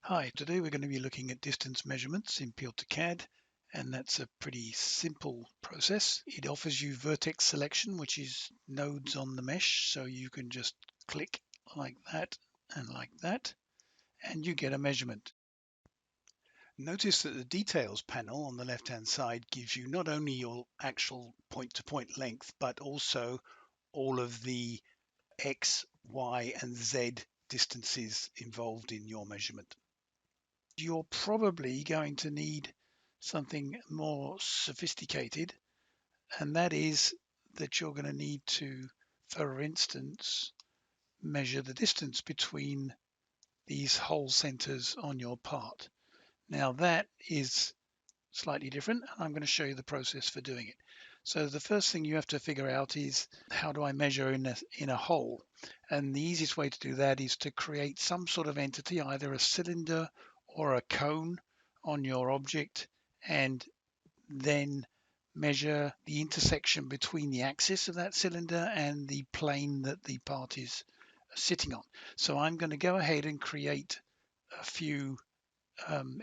Hi, today we're going to be looking at distance measurements in Peel2CAD, and that's a pretty simple process. It offers you vertex selection, which is nodes on the mesh, so you can just click like that and like that, and you get a measurement. Notice that the details panel on the left-hand side gives you not only your actual point-to-point length, but also all of the X, Y, and Z distances involved in your measurement. You're probably going to need something more sophisticated, and that is that you're going to need to, for instance, measure the distance between these hole centers on your part. Now that is slightly different, and I'm going to show you the process for doing it. So the first thing you have to figure out is, how do I measure in a hole? And the easiest way to do that is to create some sort of entity, either a cylinder or a cone on your object, and then measure the intersection between the axis of that cylinder and the plane that the part is sitting on. So I'm going to go ahead and create a few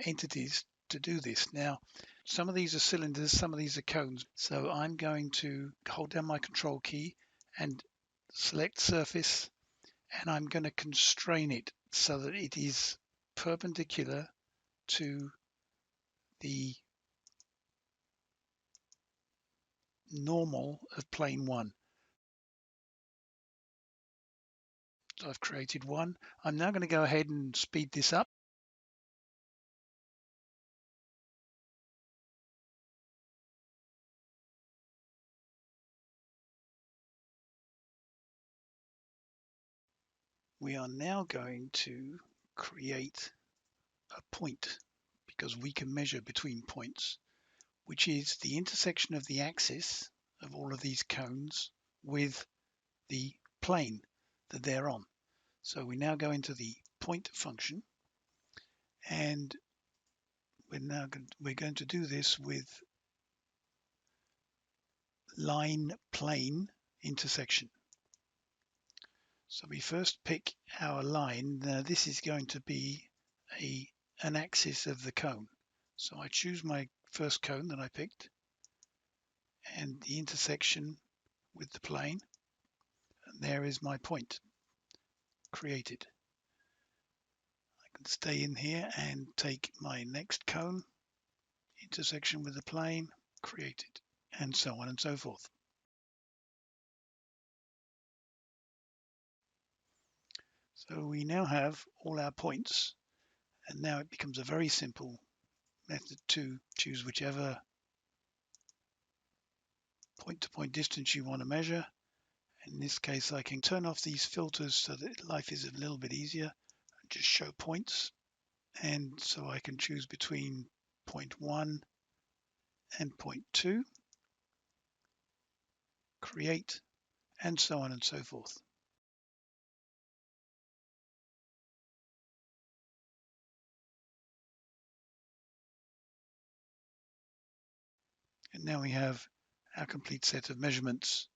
entities to do this. Now, some of these are cylinders, some of these are cones. So I'm going to hold down my control key and select surface, and I'm going to constrain it so that it is perpendicular to the normal of plane 1. So I've created one. I'm now going to go ahead and speed this up. We are now going to create a point, because we can measure between points, which is the intersection of the axis of all of these cones with the plane that they're on. So we now go into the point function, and we're going to do this with line plane intersection. So we first pick our line. Now this is going to be an axis of the cone. So I choose my first cone that I picked and the intersection with the plane, and there is my point created. I can stay in here and take my next cone, intersection with the plane, created, and so on and so forth. So we now have all our points, and now it becomes a very simple method to choose whichever point-to-point distance you want to measure. In this case, I can turn off these filters so that life is a little bit easier and just show points. And so I can choose between point 1 and point 2, create, and so on and so forth. And now we have our complete set of measurements